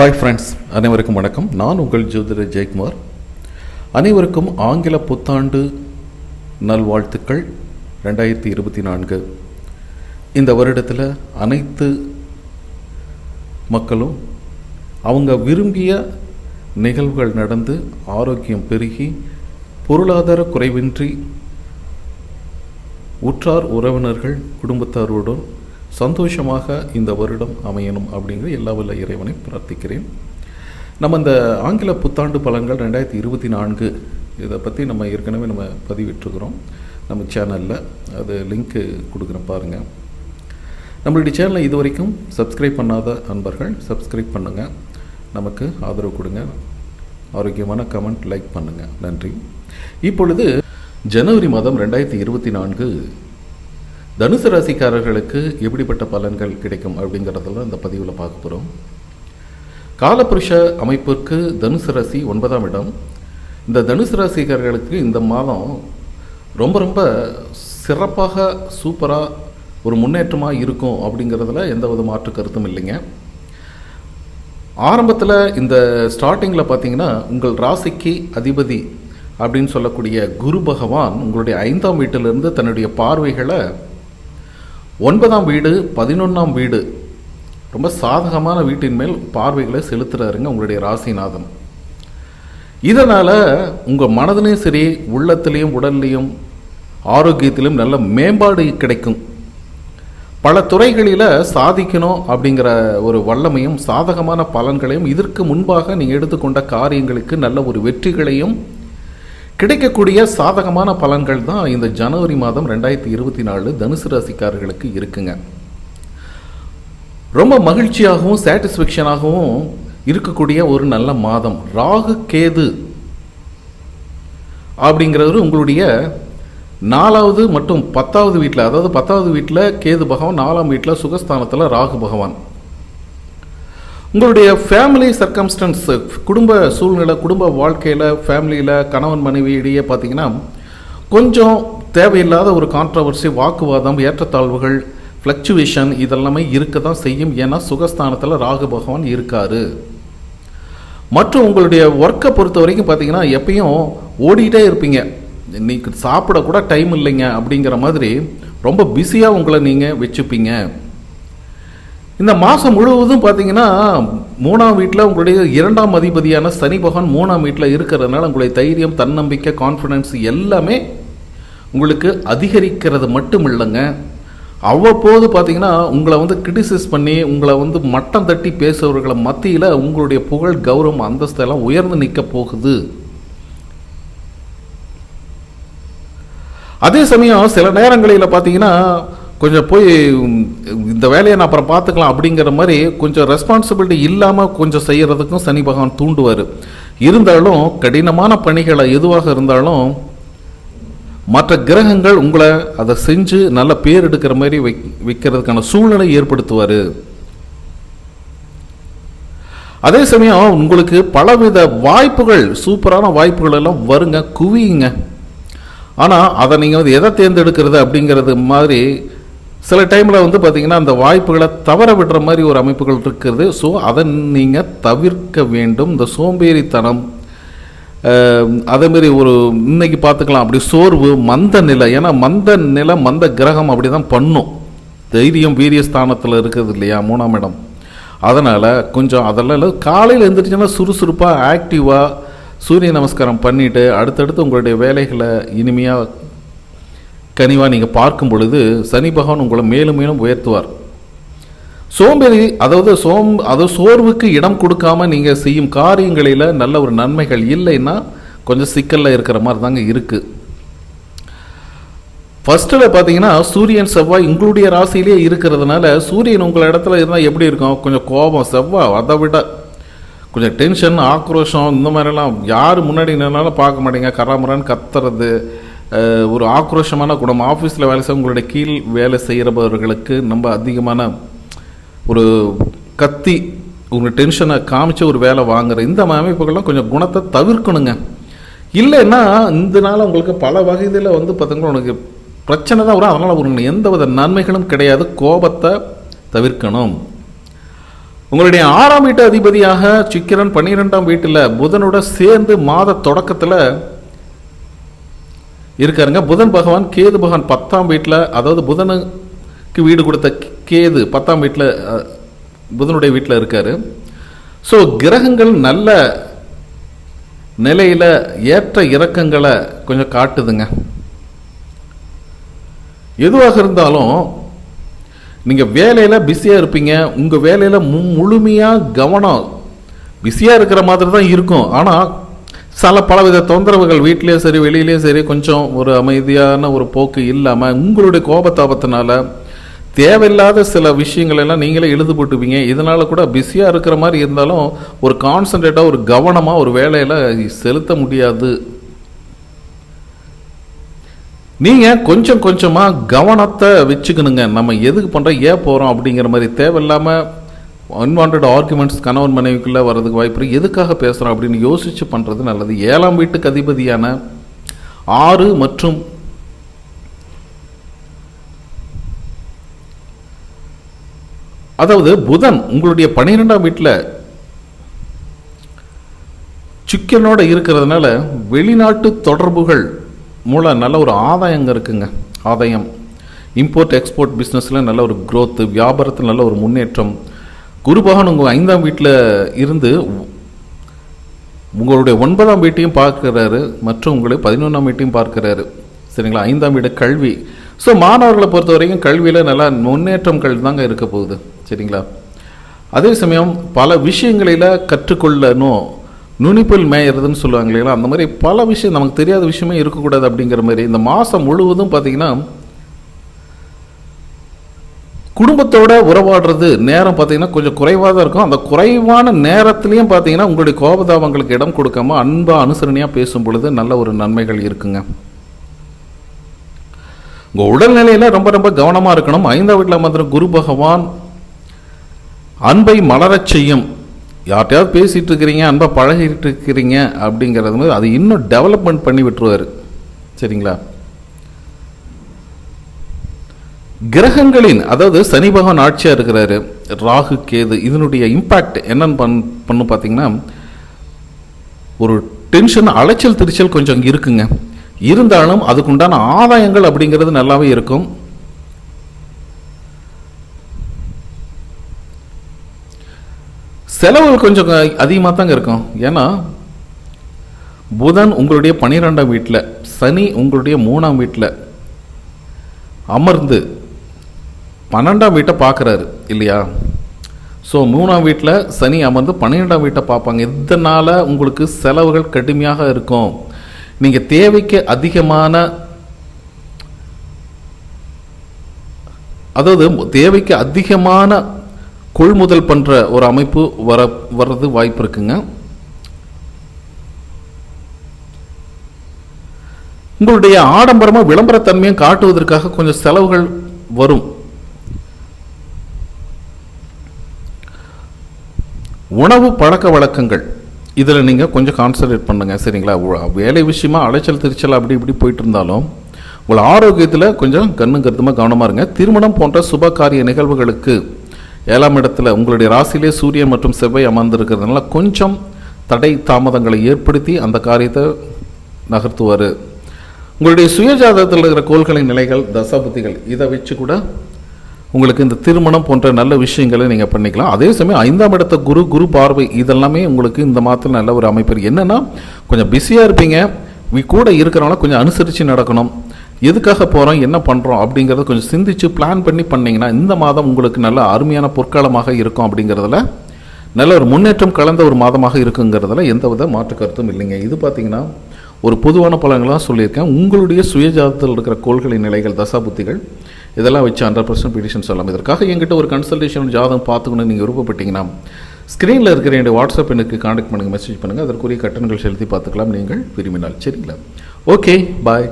Hi friends, அனைவருக்கும் வணக்கம். நான் உங்கள் ஜோதிடர் ஜெயக்குமார். அனைவருக்கும் ஆங்கில புத்தாண்டு நல்வாழ்த்துக்கள். 2024 இந்த வருடத்தில் அனைத்து மக்களும் அவங்க விரும்பிய நிகழ்வுகள் நடந்து ஆரோக்கியம் பெருகி பொருளாதார குறைவின்றி உற்றார் உறவினர்கள் குடும்பத்தாரோடு சந்தோஷமாக இந்த வருடம் அமையணும் அப்படிங்கிற எல்லா வல்ல இறைவனை பிரார்த்திக்கிறேன். நம்ம இந்த ஆங்கில புத்தாண்டு பலன்கள் 2024 இதை பற்றி நம்ம ஏற்கனவே பதிவிட்டுருக்குறோம் நம்ம சேனலில். அது லிங்க்கு கொடுக்குறேன் பாருங்கள். நம்மளுடைய சேனலை இது வரைக்கும் சப்ஸ்கிரைப் பண்ணாத அன்பர்கள் சப்ஸ்கிரைப் பண்ணுங்கள், நமக்கு ஆதரவு கொடுங்க, ஆரோக்கியமான கமெண்ட் லைக் பண்ணுங்கள். நன்றி. இப்பொழுது ஜனவரி மாதம் 2024 தனுசு ராசிக்காரர்களுக்கு எப்படிப்பட்ட பலன்கள் கிடைக்கும் அப்படிங்கிறதெல்லாம் இந்த பதிவில் பார்க்க போகிறோம். காலபுருஷ அமைப்பிற்கு தனுசு ராசி 9ஆம் இடம். இந்த தனுசு ராசிக்காரர்களுக்கு இந்த மாதம் ரொம்ப ரொம்ப சிறப்பாக சூப்பராக ஒரு முன்னேற்றமாக இருக்கும் அப்படிங்கிறதுல எந்த வித மாற்று கருத்தும் இல்லைங்க. ஆரம்பத்தில் இந்த ஸ்டார்டிங்கில் பார்த்தீங்கன்னா உங்கள் ராசிக்கு அதிபதி அப்படின்னு சொல்லக்கூடிய குரு பகவான் உங்களுடைய 5ஆம் வீட்டிலிருந்து தன்னுடைய பார்வைகளை 9ஆம் வீடு 11ஆம் வீடு ரொம்ப சாதகமான வீட்டின் மேல் பார்வைகளை செலுத்துறாருங்க உங்களுடைய ராசிநாதன். இதனால் உங்கள் மனதிலையும் சரி உள்ளத்திலையும் உடல்லையும் ஆரோக்கியத்திலும் நல்ல மேம்பாடு கிடைக்கும். பல துறைகளில் சாதிக்கணும் அப்படிங்கிற ஒரு வல்லமையும் சாதகமான பலன்களையும் இதற்கு முன்பாக நீங்கள் எடுத்துக்கொண்ட காரியங்களுக்கு நல்ல ஒரு வெற்றிகளையும் கிடைக்கக்கூடிய சாதகமான பலன்கள் தான் இந்த ஜனவரி மாதம் 2024 தனுசு ராசிக்காரர்களுக்கு இருக்குங்க. ரொம்ப மகிழ்ச்சியாகவும் சாட்டிஸ்ஃபேக்ஷனாகவும் இருக்கக்கூடிய ஒரு நல்ல மாதம். ராகு கேது அப்படிங்கிறவர் உங்களுடைய 4வது மற்றும் 10வது வீட்டில், அதாவது 10வது வீட்டில் கேது பகவான், 4ஆம் வீட்டில் சுகஸ்தானத்தில் ராகு பகவான். உங்களுடைய ஃபேமிலி சர்க்கம்ஸ்டன்ஸ், குடும்ப சூழ்நிலை, குடும்ப வாழ்க்கையில், ஃபேமிலியில் கணவன் மனைவி இடையே பார்த்தீங்கன்னா கொஞ்சம் தேவையில்லாத ஒரு கான்ட்ரவர்சி, வாக்குவாதம், ஏற்றத்தாழ்வுகள், ஃப்ளக்சுவேஷன் இதெல்லாமே இருக்க தான் செய்யும். ஏன்னா சுகஸ்தானத்தில் ராகு பகவான் இருக்காரு. மற்றும் உங்களுடைய ஒர்க்கை பொறுத்த வரைக்கும் பார்த்தீங்கன்னா எப்பயும் ஓடிட்டே இருப்பீங்க. இன்னைக்கு சாப்பிடக்கூட டைம் இல்லைங்க அப்படிங்கிற மாதிரி ரொம்ப பிஸியாக உங்களை நீங்கள் வச்சுப்பீங்க. இந்த மாதம் முழுவதும் பார்த்தீங்கன்னா 3ஆம் வீட்டில் உங்களுடைய 2ஆம் அதிபதியான சனி பகவான் 3ஆம் வீட்டில் இருக்கிறதுனால உங்களுடைய தைரியம், தன்னம்பிக்கை, கான்ஃபிடன்ஸ் எல்லாமே உங்களுக்கு அதிகரிக்கிறது மட்டும் இல்லைங்க. அவ்வப்போது பார்த்தீங்கன்னா உங்களை கிரிட்டிசைஸ் பண்ணி உங்களை மட்டம் தட்டி பேசுபவர்களை மத்தியில் உங்களுடைய புகழ், கௌரவம், அந்தஸ்தெல்லாம் உயர்ந்து நிற்க போகுது. அதே சமயம் சில நேரங்களில் பார்த்தீங்கன்னா கொஞ்சம் போய் இந்த வேலையை நான் அப்புறம் பார்த்துக்கலாம் அப்படிங்கிற மாதிரி கொஞ்சம் ரெஸ்பான்சிபிலிட்டி இல்லாமல் கொஞ்சம் செய்கிறதுக்கும் சனி பகவான் தூண்டுவார். இருந்தாலும் கடினமான பணிகளை எதுவாக இருந்தாலும் மற்ற கிரகங்கள் உங்களை அதை செஞ்சு நல்ல பேர் எடுக்கிற மாதிரி வைக்கிறதுக்கான சூழ்நிலை ஏற்படுத்துவார். அதே சமயம் உங்களுக்கு பலவித வாய்ப்புகள், சூப்பரான வாய்ப்புகள் எல்லாம் வருங்க, குவியுங்க. ஆனால் அதை நீங்கள் எதை தேர்ந்தெடுக்கிறது அப்படிங்கிறது மாதிரி சில டைமில் பார்த்தீங்கன்னா அந்த வாய்ப்புகளை தவற விடுற மாதிரி ஒரு அமைப்புகள் இருக்கிறது. ஸோ அதை நீங்கள் தவிர்க்க வேண்டும். இந்த சோம்பேறித்தனம், அதேமாரி ஒரு இன்னைக்கு பார்த்துக்கலாம் அப்படி சோர்வு, மந்த நிலை. ஏன்னா மந்த நிலை, மந்த கிரகம் அப்படி தான் பண்ணும். தைரியம் வீரிய ஸ்தானத்தில் இருக்கிறது இல்லையா 3ஆம் இடம். அதனால் கொஞ்சம் அதெல்லாம் காலையில் எழுந்திரிச்சோன்னா சுறுசுறுப்பாக ஆக்டிவாக சூரிய நமஸ்காரம் பண்ணிவிட்டு அடுத்தடுத்து உங்களுடைய வேலைகளை இனிமையாக கனிவாக நீங்கள் பார்க்கும் பொழுது சனி பகவான் உங்களை மேலும் மேலும் உயர்த்துவார். சோம்பேறி, அதாவது சோர்வுக்கு இடம் கொடுக்காம நீங்கள் செய்யும் காரியங்களில் நல்ல ஒரு நன்மைகள் இல்லைன்னா கொஞ்சம் சிக்கலில் இருக்கிற மாதிரி தாங்க இருக்குது. ஃபர்ஸ்ட்டில் பார்த்தீங்கன்னா சூரியன் செவ்வாய் உங்களுடைய ராசியிலே இருக்கிறதுனால சூரியன் உங்கள் இடத்துல இருந்தால் எப்படி இருக்கும்? கொஞ்சம் கோபம், செவ்வாய் அதை விட கொஞ்சம் டென்ஷன், ஆக்ரோஷம், இந்த மாதிரிலாம் யார் முன்னாடி நின்னாலும் பார்க்க மாட்டேங்க, கராமரான்னு கத்துறது, ஒரு ஆக்ரோஷமான குணம். ஆஃபீஸில் வேலை செய்ய உங்களுடைய கீழ் வேலை செய்கிறவர்களுக்கு நம்ம அதிகமான ஒரு கத்தி உங்களுக்கு டென்ஷனை காமிச்சு ஒரு வேலை வாங்குற இந்த அமைப்புகள்லாம் கொஞ்சம் குணத்தை தவிர்க்கணுங்க. இல்லைன்னா இந்த நாள் உங்களுக்கு பல வகையில் பார்த்தீங்கன்னா உனக்கு பிரச்சனை தான் வரும். அதனால் உங்களுக்கு எந்த வித நன்மைகளும் கிடையாது. கோபத்தை தவிர்க்கணும். உங்களுடைய 6ஆம் வீட்டு அதிபதியாக சுக்கிரன் 12ஆம் வீட்டில் புதனோட சேர்ந்து மாத தொடக்கத்தில் இருக்காருங்க. புதன் பகவான் கேது பகவான் 10ஆம் வீட்டில், அதாவது புதனுக்கு வீடு கொடுத்த கேது 10ஆம் வீட்டில், புதனுடைய வீட்டில் இருக்காரு. ஸோ கிரகங்கள் நல்ல நிலையில் ஏற்ற இறக்கங்களை கொஞ்சம் காட்டுதுங்க. எதுவாக இருந்தாலும் நீங்கள் வேலையில் பிஸியாக இருப்பீங்க. உங்கள் வேலையில் முழுமையாக கவனம் பிஸியாக இருக்கிற மாதிரி தான் இருக்கும். ஆனால் பலவித தொந்தரவுகள் வீட்டிலேயும் சரி வெளியிலேயும் சரி கொஞ்சம் ஒரு அமைதியான ஒரு போக்கு இல்லாமல் உங்களுடைய கோபத்தாபத்தினால தேவையில்லாத சில விஷயங்கள் எல்லாம் நீங்களே எழுது போட்டுப்பீங்க. இதனால் கூட பிஸியாக இருக்கிற மாதிரி இருந்தாலும் ஒரு கான்சன்ட்ரேட்டாக ஒரு கவனமாக ஒரு வேலையில் செலுத்த முடியாது. நீங்கள் கொஞ்சம் கொஞ்சமாக கவனத்தை வச்சுக்கணுங்க. நம்ம எதுக்கு பண்ணுறோம், ஏன் போகிறோம் அப்படிங்கிற மாதிரி தேவையில்லாமல் அன்வான்ட் ஆர்குமெண்ட்ஸ் கணவன் மனைவிக்குள்ளே வர்றதுக்கு வாய்ப்பு. எதுக்காக பேசுகிறோம் அப்படின்னு யோசித்து பண்ணுறது நல்லது. 7ஆம் வீட்டுக்கு அதிபதியான 6 மற்றும் அதாவது புதன் உங்களுடைய 12ஆம் வீட்டில் சுக்கிரனோட இருக்கிறதுனால வெளிநாட்டு தொடர்புகள் மூலம் நல்ல ஒரு ஆதாயங்க இருக்குங்க. ஆதாயம், இம்போர்ட் எக்ஸ்போர்ட் பிஸ்னஸில் நல்ல ஒரு க்ரோத்து, வியாபாரத்தில் நல்ல ஒரு முன்னேற்றம். குரு பகவான் உங்கள் 5ஆம் வீட்டில் இருந்து உங்களுடைய 9ஆம் வீட்டையும் பார்க்குறாரு மற்றும் உங்களுடைய 11ஆம் வீட்டையும் பார்க்குறாரு. சரிங்களா? 5ஆம் வீடு கல்வி. ஸோ மாணவர்களை பொறுத்த வரைக்கும் கல்வியில் நல்லா முன்னேற்றங்கள் தாங்க இருக்க போகுது. சரிங்களா? அதே சமயம் பல விஷயங்களில் கற்றுக்கொள்ளணும், நுனிப்பில் மேயறதுன்னு சொல்லுவாங்க இல்லைங்களா? அந்த மாதிரி பல விஷயம் நமக்கு தெரியாத விஷயமே இருக்கக்கூடாது அப்படிங்கிற மாதிரி இந்த மாதம் முழுவதும் பார்த்திங்கன்னா குடும்பத்தோட உறவாடுறது நேரம் பார்த்திங்கன்னா கொஞ்சம் குறைவாக தான் இருக்கும். அந்த குறைவான நேரத்துலையும் பார்த்திங்கன்னா உங்களுடைய கோபதாபங்களுக்கு இடம் கொடுக்காம அன்பாக அனுசரணையாக பேசும் பொழுது நல்ல ஒரு நன்மைகள் இருக்குங்க. உங்கள் உடல்நிலையில் ரொம்ப ரொம்ப கவனமாக இருக்கணும். 5ஆம் வீட்டில் மாத்திரம் குரு பகவான் அன்பை மலரச் செய்யும். யார்கிட்டையாவது பேசிகிட்டு இருக்கிறீங்க, அன்பை பழகிட்டு இருக்கிறீங்க அப்படிங்கிறது மாதிரி அது இன்னும் டெவலப்மெண்ட் பண்ணி விட்டுருவார். சரிங்களா? கிரகங்களின், அதாவது சனி பகவான் ஆட்சியாக இருக்கிறாரு, ராகு கேது, இதனுடைய இம்பேக்ட் என்னன்னு பண்ணு பார்த்தீங்கன்னா ஒரு டென்ஷன், அலைச்சல் திருச்சல் கொஞ்சம் இருக்குங்க. இருந்தாலும் அதுக்குண்டான ஆதாயங்கள் அப்படிங்கிறது நல்லாவே இருக்கும். செலவுகள் கொஞ்சம் அதிகமாக தாங்க இருக்கும். ஏன்னா புதன் உங்களுடைய 12ஆம் வீட்டில், சனி உங்களுடைய 3ஆம் வீட்டில் அமர்ந்து 12ஆம் வீட்டை பார்க்குறாரு இல்லையா? ஸோ 3ஆம் வீட்டில் சனி அமர்ந்து 12ஆம் வீட்டை பார்ப்பாங்க. இதனால் உங்களுக்கு செலவுகள் கடுமையாக இருக்கும். நீங்கள் தேவைக்கு அதிகமான, அதாவது தேவைக்கு அதிகமான கொள்முதல் பண்ணுற ஒரு அமைப்பு வர்றது வாய்ப்பு இருக்குங்க. உங்களுடைய ஆடம்பரமாக விளம்பரத்தன்மையும் காட்டுவதற்காக கொஞ்சம் செலவுகள் வரும். உணவு பழக்க வழக்கங்கள் இதில் நீங்கள் கொஞ்சம் கான்சன்ட்ரேட் பண்ணுங்கள். சரிங்களா? வேலை விஷயமா அலைச்சல் திருச்சல் அப்படி இப்படி போயிட்டு இருந்தாலும் உங்கள் ஆரோக்கியத்தில் கொஞ்சம் கண்ணும் கருத்துமாக கவனமாக இருங்க. திருமணம் போன்ற சுப காரிய நிகழ்வுகளுக்கு 7ஆம் இடத்துல உங்களுடைய ராசியிலே சூரியன் மற்றும் செவ்வாய் அமர்ந்திருக்கிறதுனால கொஞ்சம் தடை தாமதங்களை ஏற்படுத்தி அந்த காரியத்தை நகர்த்துவார். உங்களுடைய சுயஜாதகத்தில் இருக்கிற கோள்களின் நிலைகள், தசாபுத்திகள், இதை வச்சு கூட உங்களுக்கு இந்த திருமணம் போன்ற நல்ல விஷயங்களை நீங்கள் பண்ணிக்கலாம். அதே சமயம் 5ஆம் இடத்த குரு பார்வை இதெல்லாமே உங்களுக்கு இந்த மாதத்தில் நல்ல ஒரு அமைப்பு. என்னென்னா கொஞ்சம் பிஸியாக இருப்பீங்க, கூட இருக்கிறவங்கள கொஞ்சம் அனுசரித்து நடக்கணும். எதுக்காக போகிறோம், என்ன பண்ணுறோம் அப்படிங்கிறத கொஞ்சம் சிந்தித்து பிளான் பண்ணி பண்ணிங்கன்னா இந்த மாதம் உங்களுக்கு நல்ல அருமையான பொற்காலமாக இருக்கும். அப்படிங்கிறதுல நல்ல ஒரு முன்னேற்றம் கலந்த ஒரு மாதமாக இருக்குங்கிறதுல எந்தவித மாற்று கருத்தும் இல்லைங்க. இது பார்த்திங்கன்னா ஒரு பொதுவான பலன்களாக சொல்லியிருக்கேன். உங்களுடைய சுயஜாதத்தில் இருக்கிற கோள்களின் நிலைகள், தசாபுத்திகள் இதெல்லாம் வச்சு 100% ப்ரெடிக்ஷன் சொல்லலாம். இதற்காக என்கிட்ட ஒரு கன்சல்டேஷன் ஜாதகம் பார்த்துக்கணும்னு நீங்கள் விருப்பப்பட்டீங்கன்னா ஸ்க்ரீனில் இருக்கிற என்னுடைய வாட்ஸ்அப் எனக்கு கான்டாக்ட் பண்ணுங்கள், மெசேஜ் பண்ணுங்கள். அதற்குரிய கட்டணங்கள் செலுத்தி பார்த்துக்கலாம் நீங்கள் விரும்பினால். சரிங்களா? ஓகே, பாய்.